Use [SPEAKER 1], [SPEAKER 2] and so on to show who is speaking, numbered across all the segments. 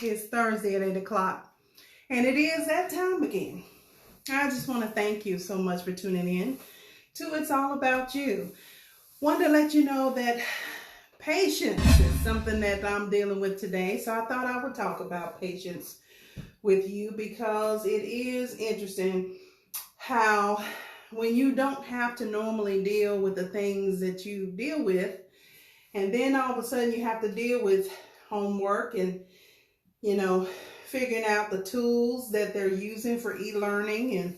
[SPEAKER 1] It's Thursday at 8 o'clock, and it is that time again. I just want to thank you so much for tuning in to It's All About You. Want to let you know that patience is something that I'm dealing with today, so I thought I would talk about patience with you because it is interesting how when you don't have to normally deal with the things that you deal with, and then all of a sudden you have to deal with homework and, figuring out the tools that they're using for e-learning and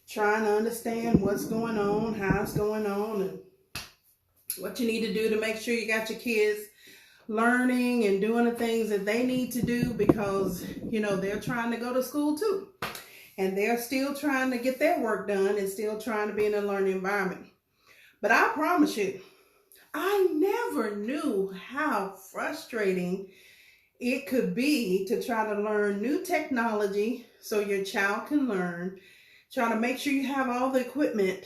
[SPEAKER 1] trying to understand what's going on, how it's going on, and what you need to do to make sure you got your kids learning and doing the things that they need to do because, they're trying to go to school too. And they're still trying to get their work done and still trying to be in a learning environment. But I promise you, I never knew how frustrating it could be to try to learn new technology so your child can learn, trying to make sure you have all the equipment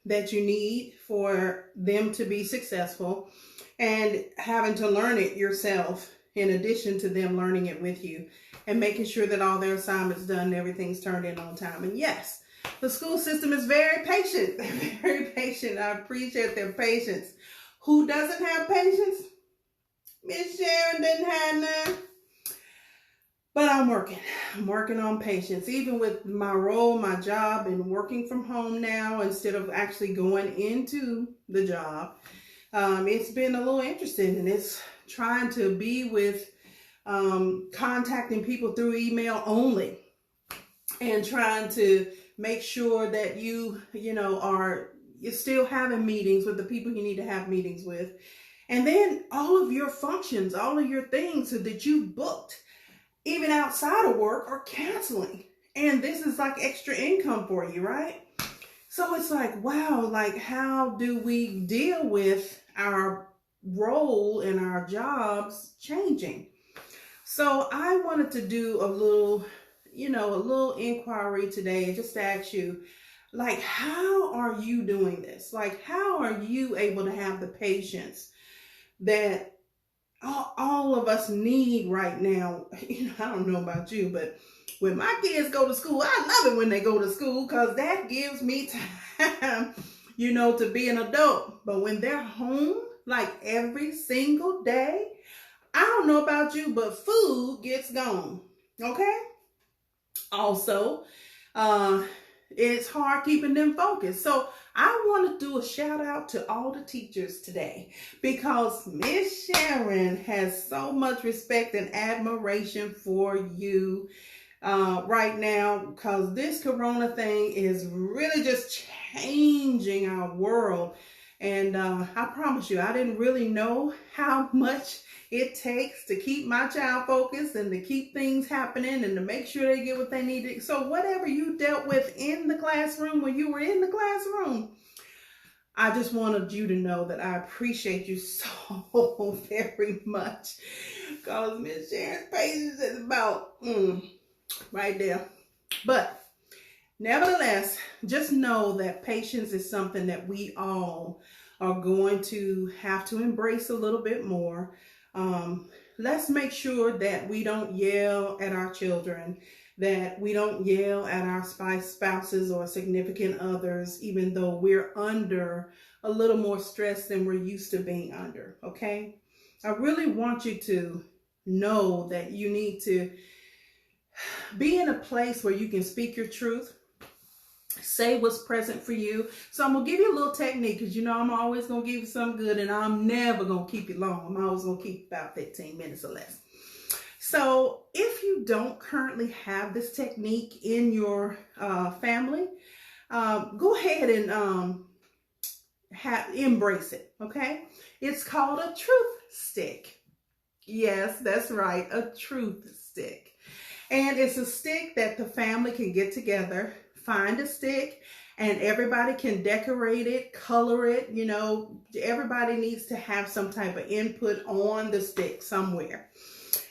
[SPEAKER 1] that you need for them to be successful, and having to learn it yourself in addition to them learning it with you, and making sure that all their assignments done and everything's turned in on time. And yes, the school system is very patient. They're very patient. I appreciate their patience. Who doesn't have patience? Miss Sharon didn't have none. But I'm working on patience. Even with my role, my job, and working from home now instead of actually going into the job. It's been a little interesting, and it's trying to be with contacting people through email only and trying to make sure that you're still having meetings with the people you need to have meetings with. And then all of your functions, all of your things that you booked, even outside of work, are canceling. And this is like extra income for you, right? So it's like, wow, like how do we deal with our role and our jobs changing? So I wanted to do a little inquiry today, just to ask you, like, how are you doing this? Like, how are you able to have the patience that all of us need right now? I don't know about you, but when my kids go to school, I love it when they go to school because that gives me time, to be an adult. But when they're home, like every single day, I don't know about you, but food gets gone. Okay? Also, it's hard keeping them focused. So I want to do a shout out to all the teachers today because Miss Sharon has so much respect and admiration for you right now, because this corona thing is really just changing our world. And I promise you, I didn't really know how much it takes to keep my child focused and to keep things happening and to make sure they get what they need. So whatever you dealt with in the classroom when you were in the classroom, I just wanted you to know that I appreciate you so very much, because Miss Sharon's patience is about right there. But nevertheless, just know that patience is something that we all are going to have to embrace a little bit more. Let's make sure that we don't yell at our children, that we don't yell at our spouses or significant others, even though we're under a little more stress than we're used to being under, okay? I really want you to know that you need to be in a place where you can speak your truth, say what's present for you. So I'm going to give you a little technique because I'm always going to give you something good, and I'm never going to keep you long. I'm always going to keep about 15 minutes or less. So if you don't currently have this technique in your family, go ahead and embrace it, okay? It's called a truth stick. Yes, that's right, a truth stick. And it's a stick that the family can get together, find a stick, and everybody can decorate it, color it. Everybody needs to have some type of input on the stick somewhere.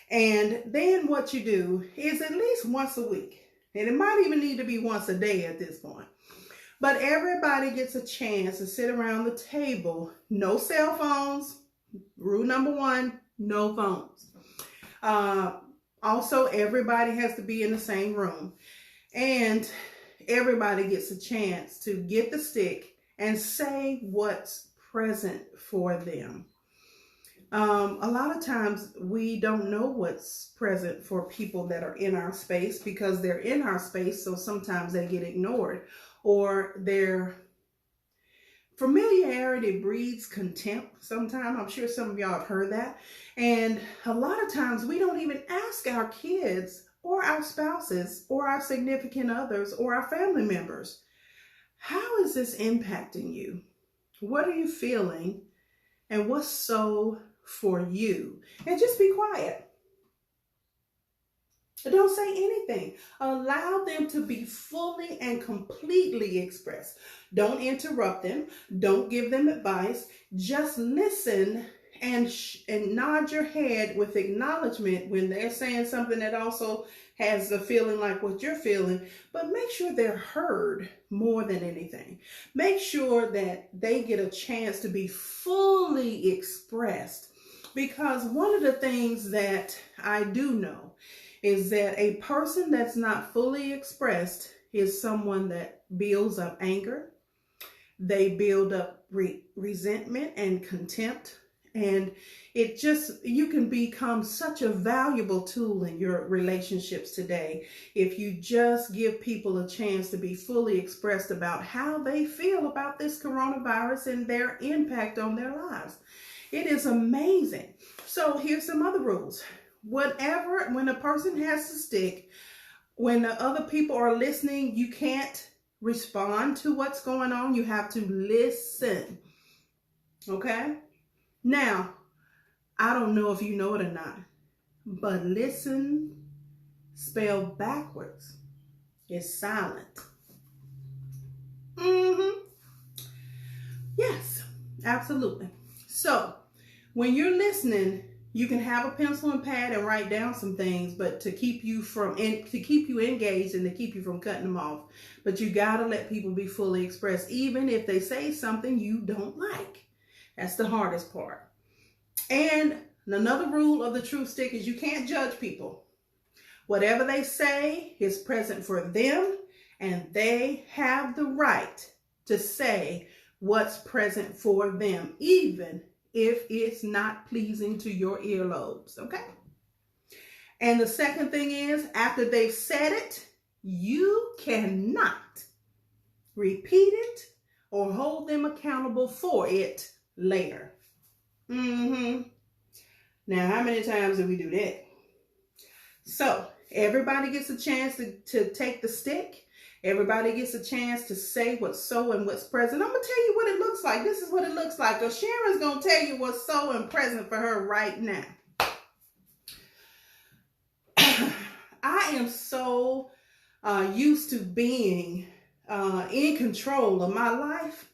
[SPEAKER 1] And then what you do is at least once a week, and it might even need to be once a day at this point, but everybody gets a chance to sit around the table. No cell phones. Rule number 1, no phones. Also, everybody has to be in the same room, and everybody gets a chance to get the stick and say what's present for them. A lot of times we don't know what's present for people that are in our space because they're in our space, so sometimes they get ignored, or their familiarity breeds contempt sometimes. I'm sure some of y'all have heard that. And a lot of times we don't even ask our kids or our spouses or our significant others or our family members, how is this impacting you? What are you feeling? And what's so for you? And just be quiet. Don't say anything. Allow them to be fully and completely expressed. Don't interrupt them. Don't give them advice. Just listen and nod your head with acknowledgement when they're saying something that also has a feeling like what you're feeling. But make sure they're heard more than anything. Make sure that they get a chance to be fully expressed. Because one of the things that I do know is that a person that's not fully expressed is someone that builds up anger. They build up resentment and contempt. And you can become such a valuable tool in your relationships today if you just give people a chance to be fully expressed about how they feel about this coronavirus and their impact on their lives. It is amazing. So here's some other rules. When a person has to stick, when the other people are listening, you can't respond to what's going on. You have to listen. Okay? Now, I don't know if you know it or not, but listen, spelled backwards, is silent. Yes, absolutely. So, when you're listening, you can have a pencil and pad and write down some things, but to keep you engaged and to keep you from cutting them off. But you gotta let people be fully expressed, even if they say something you don't like. That's the hardest part. And another rule of the truth stick is you can't judge people. Whatever they say is present for them, and they have the right to say what's present for them, even if it's not pleasing to your earlobes, okay? And the second thing is, after they've said it, you cannot repeat it or hold them accountable for it later. Now, how many times do we do that? So, everybody gets a chance to take the stick. Everybody gets a chance to say what's so and what's present. I'm going to tell you what it looks like. This is what it looks like. Sharon's going to tell you what's so and present for her right now. I am so used to being in control of my life.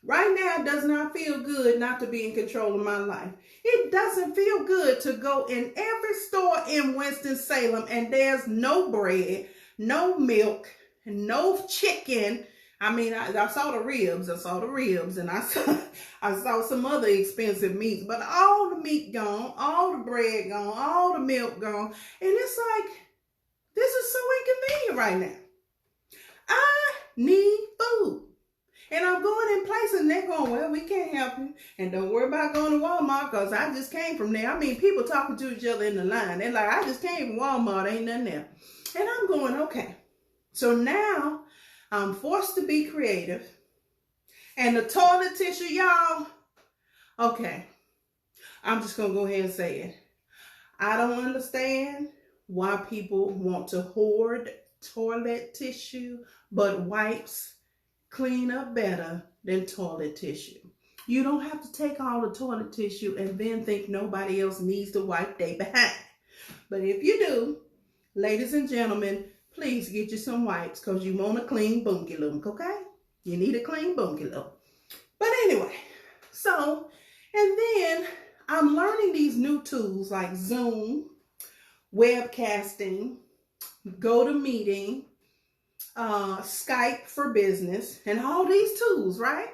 [SPEAKER 1] Right now, it does not feel good not to be in control of my life. It doesn't feel good to go in every store in Winston-Salem and there's no bread, no milk, no chicken. I mean, I saw the ribs, and I saw some other expensive meats, but all the meat gone, all the bread gone, all the milk gone. And it's like, this is so inconvenient right now. I need food. And I'm going in places and they're going, well, we can't help you. And don't worry about going to Walmart because I just came from there. I mean, people talking to each other in the line. They're like, I just came from Walmart, ain't nothing there. And I'm going, okay. So now I'm forced to be creative. And the toilet tissue, y'all, okay. I'm just going to go ahead and say it. I don't understand why people want to hoard toilet tissue, but wipes clean up better than toilet tissue. You don't have to take all the toilet tissue and then think nobody else needs to wipe their behind. But if you do, ladies and gentlemen, please get you some wipes because you want a clean bunky look, okay? You need a clean bunky look. But anyway, so, and then I'm learning these new tools like Zoom, webcasting, GoToMeeting, Skype for business, and all these tools, right?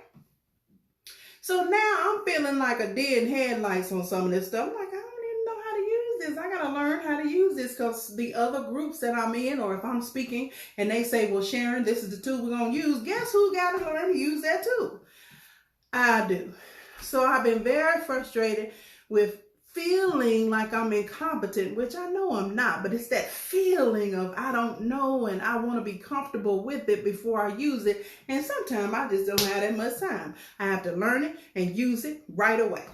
[SPEAKER 1] So now I'm feeling like a deer in headlights on some of this stuff. I'm like, I don't even know how to use this. I gotta learn how to use this, because the other groups that I'm in, or if I'm speaking and they say, well, Sharon, this is the tool we're going to use, guess who got to learn to use that tool? I do. So I've been very frustrated with feeling like I'm incompetent, which I know I'm not, but it's that feeling of I don't know and I want to be comfortable with it before I use it. And sometimes I just don't have that much time. I have to learn it and use it right away.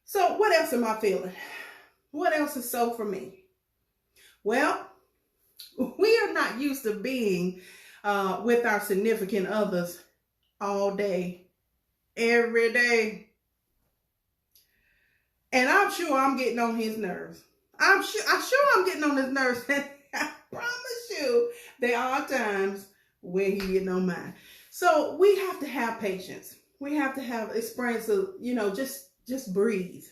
[SPEAKER 1] So what else am I feeling? What else is so for me? Well, we are not used to being with our significant others all day, every day. And I'm sure I'm getting on his nerves. I'm sure I'm getting on his nerves. I promise you, there are times where he's getting on mine. So we have to have patience. We have to have experience of, just breathe.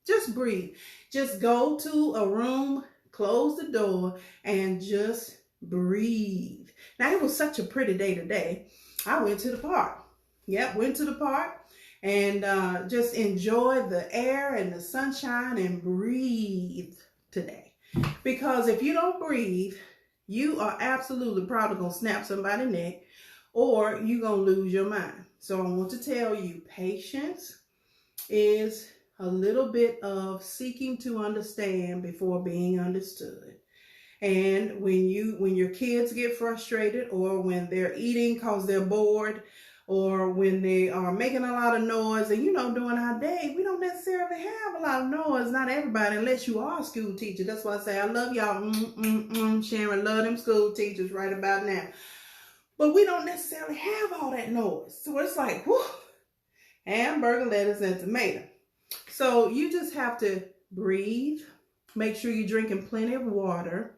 [SPEAKER 1] Just breathe. Just go to a room, close the door, and just breathe. Now, it was such a pretty day today. I went to the park. Went to the park. And just enjoy the air and the sunshine and breathe today. Because if you don't breathe, you are absolutely probably going to snap somebody's neck, or you're going to lose your mind. So I want to tell you, patience is a little bit of seeking to understand before being understood. And when your kids get frustrated, or when they're eating because they're bored, or when they are making a lot of noise, and during our day, we don't necessarily have a lot of noise. Not everybody, unless you are a school teacher. That's why I say I love y'all. Sharon, love them school teachers right about now. But we don't necessarily have all that noise. So it's like, whew, hamburger, lettuce, and tomato. So you just have to breathe. Make sure you're drinking plenty of water,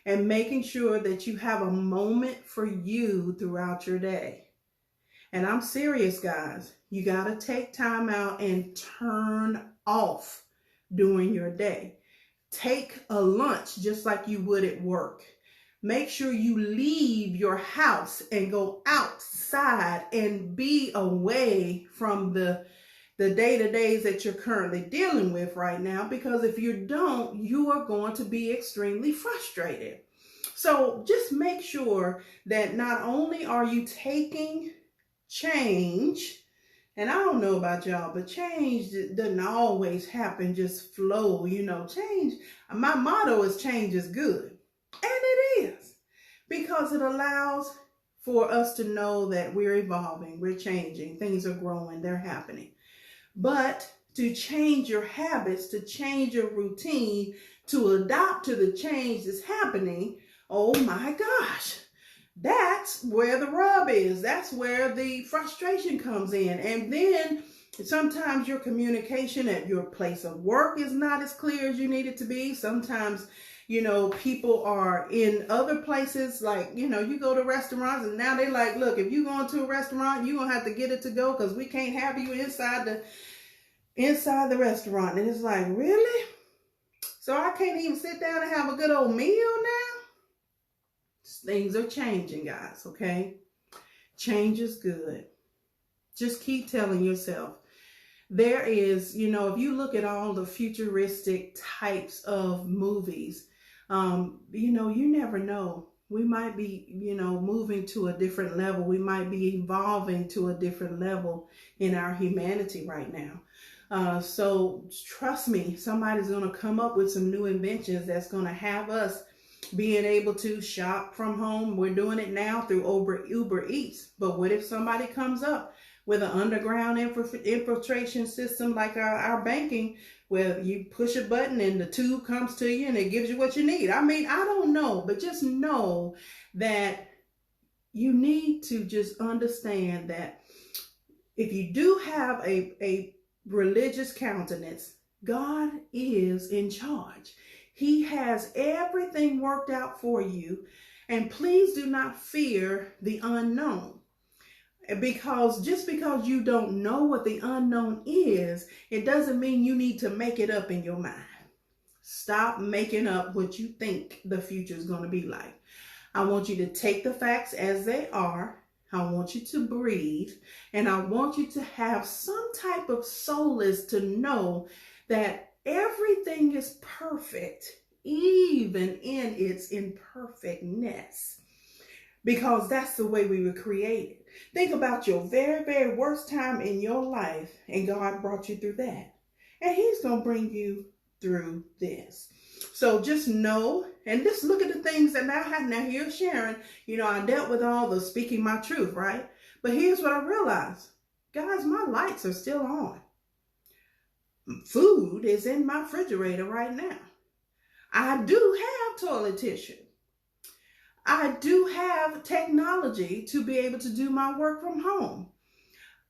[SPEAKER 1] and making sure that you have a moment for you throughout your day. And I'm serious, guys. You got to take time out and turn off during your day. Take a lunch just like you would at work. Make sure you leave your house and go outside and be away from the day-to-days that you're currently dealing with right now. Because if you don't, you are going to be extremely frustrated. So just make sure that not only are you taking change, and I don't know about y'all, but change doesn't always happen, just flow, change. My motto is change is good. And it is, because it allows for us to know that we're evolving, we're changing, things are growing, they're happening. But to change your habits, to change your routine, to adapt to the change that's happening, oh my gosh. That's where the rub is. That's where the frustration comes in. And then sometimes your communication at your place of work is not as clear as you need it to be. Sometimes, people are in other places, like, you go to restaurants and now they like, look, if you go into a restaurant, you're going to have to get it to go because we can't have you inside the restaurant. And it's like, really? So I can't even sit down and have a good old meal now? Things are changing, guys, okay? Change is good. Just keep telling yourself. There is, if you look at all the futuristic types of movies, you never know. We might be, moving to a different level. We might be evolving to a different level in our humanity right now. So trust me, somebody's going to come up with some new inventions that's going to have us being able to shop from home. We're doing it now through Uber Eats. But what if somebody comes up with an underground infiltration system like our banking, where you push a button and the tube comes to you and it gives you what you need? I mean, I don't know, but just know that you need to just understand that if you do have a religious countenance, God is in charge. He has everything worked out for you. And please do not fear the unknown. Because just because you don't know what the unknown is, it doesn't mean you need to make it up in your mind. Stop making up what you think the future is going to be like. I want you to take the facts as they are. I want you to breathe. And I want you to have some type of solace to know that everything is perfect even in its imperfectness, because that's the way we were created. Think about your very, very worst time in your life, and God brought you through that. And He's going to bring you through this. So just know, and just look at the things that I have. Now, here's Sharon. I dealt with all the speaking my truth, right? But here's what I realized. Guys, my lights are still on. Food is in my refrigerator right now. I do have toilet tissue. I do have technology to be able to do my work from home.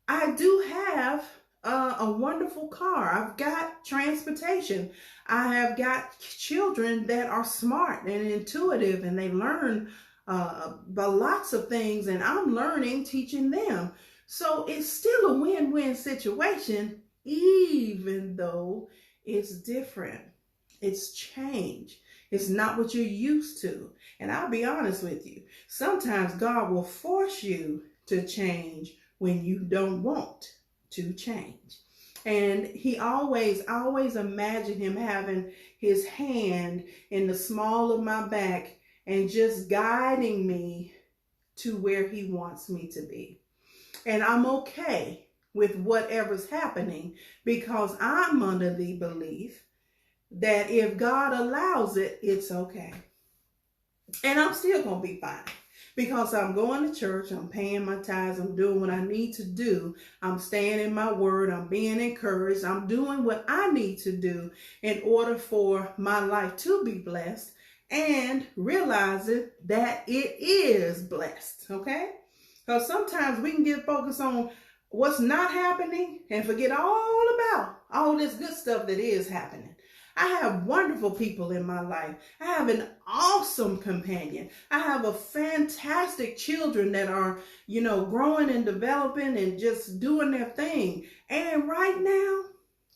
[SPEAKER 1] I do have a wonderful car. I've got transportation. I have got children that are smart and intuitive, and they learn lots of things, and I'm learning, teaching them. So it's still a win-win situation, even though it's different. It's change. It's not what you're used to. And I'll be honest with you, sometimes God will force you to change when you don't want to change. And I always imagine Him having His hand in the small of my back and just guiding me to where He wants me to be. And I'm okay with whatever's happening, because I'm under the belief that if God allows it, it's okay. And I'm still going to be fine, because I'm going to church, I'm paying my tithes, I'm doing what I need to do, I'm staying in my word, I'm being encouraged, I'm doing what I need to do in order for my life to be blessed, and realizing that it is blessed, okay? Because sometimes we can get focused on what's not happening and forget all about all this good stuff that is happening. I have wonderful people in my life. I have an awesome companion. I have a fantastic children that are, growing and developing and just doing their thing. And right now,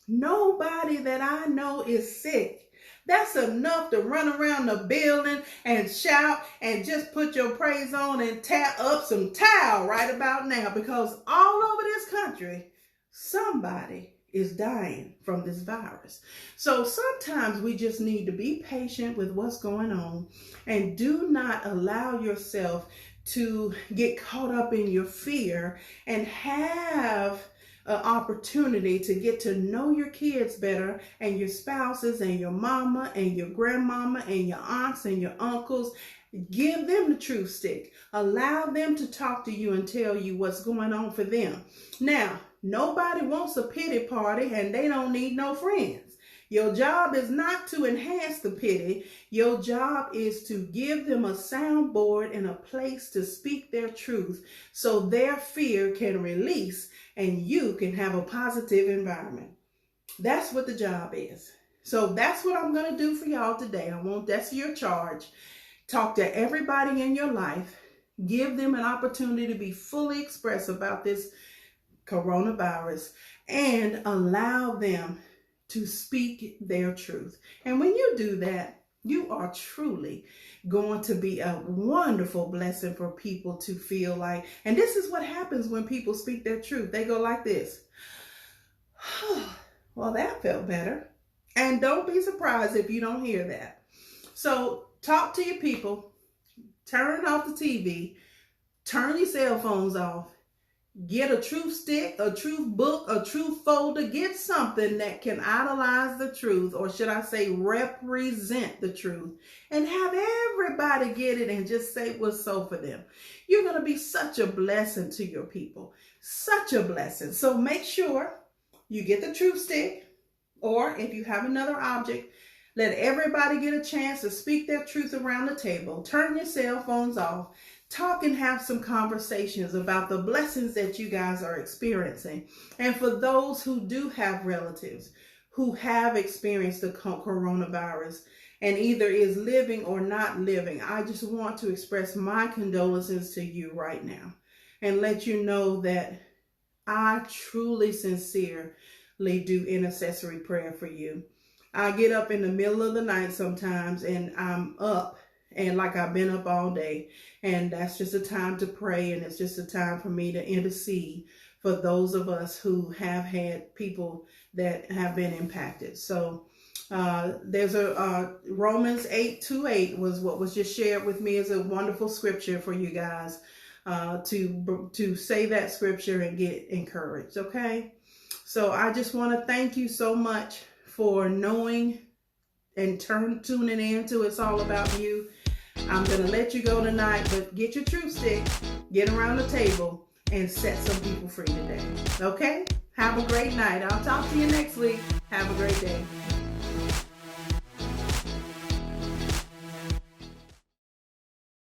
[SPEAKER 1] nobody that I know is sick. That's enough to run around the building and shout and just put your praise on and tap up some towel right about now, because all over this country, somebody is dying from this virus. So sometimes we just need to be patient with what's going on, and do not allow yourself to get caught up in your fear, and have an opportunity to get to know your kids better, and your spouses, and your mama, and your grandmama, and your aunts, and your uncles. Give them the truth stick. Allow them to talk to you and tell you what's going on for them. Now, nobody wants a pity party, and they don't need no friends. Your job is not to enhance the pity. Your job is to give them a soundboard and a place to speak their truth, so their fear can release and you can have a positive environment. That's what the job is. So that's what I'm going to do for y'all today. That's your charge. Talk to everybody in your life. Give them an opportunity to be fully expressed about this coronavirus, and allow them to speak their truth. And when you do that, you are truly going to be a wonderful blessing for people to feel like. And this is what happens when people speak their truth. They go like this. Well, that felt better. And don't be surprised if you don't hear that. So talk to your people. Turn off the TV. Turn your cell phones off. Get a truth stick, a truth book, a truth folder. Get something that can idolize the truth, or should I say represent the truth, and have everybody get it and just say what's so for them. You're going to be such a blessing to your people. Such a blessing. So make sure you get the truth stick, or if you have another object, let everybody get a chance to speak their truth around the table. Turn your cell phones off. Talk and have some conversations about the blessings that you guys are experiencing. And for those who do have relatives who have experienced the coronavirus and either is living or not living, I just want to express my condolences to you right now and let you know that I truly, sincerely do intercessory prayer for you. I get up in the middle of the night sometimes, and I'm up, and like I've been up all day, and that's just a time to pray, and it's just a time for me to intercede for those of us who have had people that have been impacted. So There's a Romans 8:28 was what was just shared with me as a wonderful scripture for you guys to say that scripture and get encouraged. Okay, so I just want to thank you so much for knowing and tuning in to It's All About You. I'm going to let you go tonight, but get your truth stick, get around the table, and set some people free today. Okay? Have a great night. I'll talk to you next week. Have a great day.